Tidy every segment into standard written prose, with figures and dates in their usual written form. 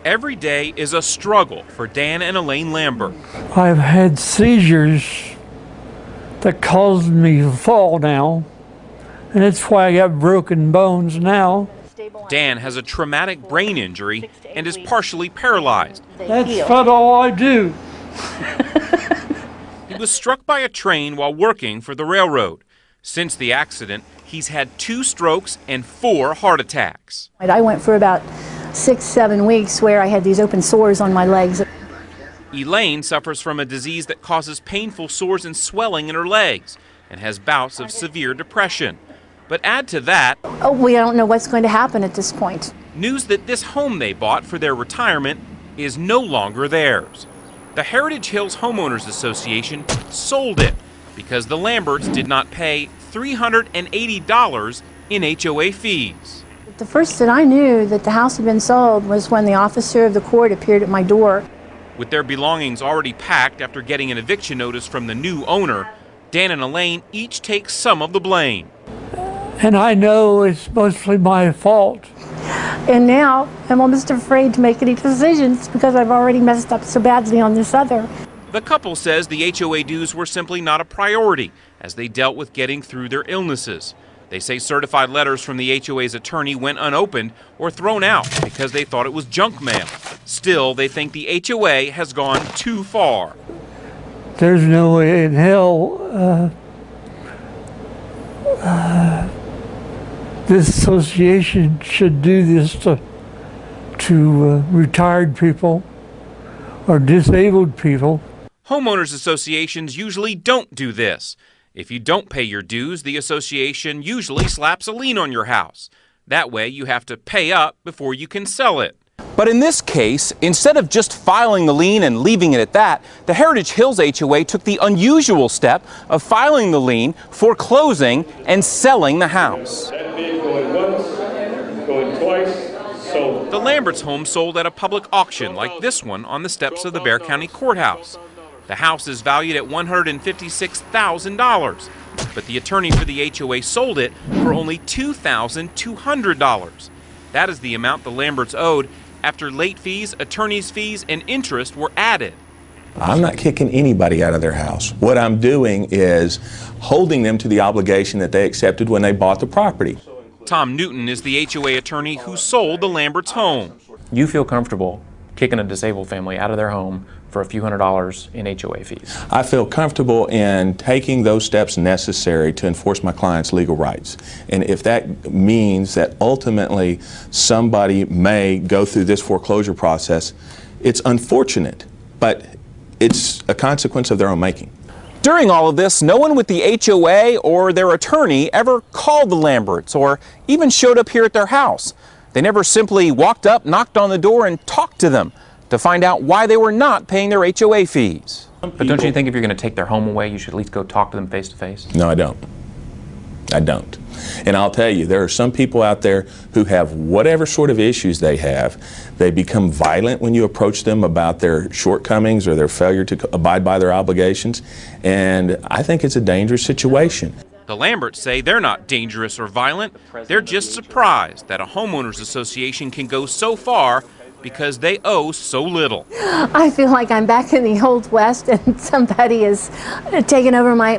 Every day is a struggle for Dan and Elaine Lambert. I've had seizures that caused me to fall now, and that's why I got broken bones now. Dan has a traumatic brain injury and is partially paralyzed. That's about all I do. He was struck by a train while working for the railroad. Since the accident, he's had 2 strokes and 4 heart attacks. I went for about 6-7 weeks where I had these open sores on my legs. Elaine suffers from a disease that causes painful sores and swelling in her legs and has bouts of severe depression. But add to that, we don't know what's going to happen at this point. News that this home they bought for their retirement is no longer theirs. The Heritage Hills Homeowners Association sold it because the Lamberts did not pay $380 in HOA fees. The first that I knew that the house had been sold was when the officer of the court appeared at my door. With their belongings already packed after getting an eviction notice from the new owner, Dan and Elaine each take some of the blame. And I know it's mostly my fault. And now I'm almost afraid to make any decisions because I've already messed up so badly on this other. The couple says the HOA dues were simply not a priority as they dealt with getting through their illnesses. They say certified letters from the HOA's attorney went unopened or thrown out because they thought it was junk mail. Still, they think the HOA has gone too far. There's no way in hell this association should do this to retired people or disabled people. Homeowners associations usually don't do this. If you don't pay your dues, the association usually slaps a lien on your house. That way you have to pay up before you can sell it. But in this case, instead of just filing the lien and leaving it at that, the Heritage Hills HOA took the unusual step of filing the lien, foreclosing, and selling the house. Going once, going twice, sold. The Lamberts' home sold at a public auction like this one on the steps of the Bexar County Courthouse. The house is valued at $156,000, but the attorney for the HOA sold it for only $2,200. That is the amount the Lamberts owed after late fees, attorney's fees, and interest were added. I'm not kicking anybody out of their house. What I'm doing is holding them to the obligation that they accepted when they bought the property. Tom Newton is the HOA attorney who sold the Lamberts' home. You feel comfortable kicking a disabled family out of their home for a few $100s in HOA fees? I feel comfortable in taking those steps necessary to enforce my client's legal rights. And if that means that ultimately somebody may go through this foreclosure process, it's unfortunate, but it's a consequence of their own making. During all of this, no one with the HOA or their attorney ever called the Lamberts or even showed up here at their house. They never simply walked up, knocked on the door, and talked to them to find out why they were not paying their HOA fees. But don't you think if you're going to take their home away, you should at least go talk to them face to face? No, I don't. I don't. And I'll tell you, there are some people out there who have whatever sort of issues they have. They become violent when you approach them about their shortcomings or their failure to abide by their obligations. And I think it's a dangerous situation. The Lamberts say they're not dangerous or violent. They're just surprised that a homeowners association can go so far because they owe so little. I feel like I'm back in the Old West and somebody has taken over my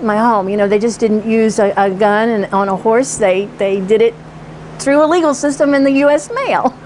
home. You know, they just didn't use a gun and on a horse. They did it through a legal system in the U.S. mail.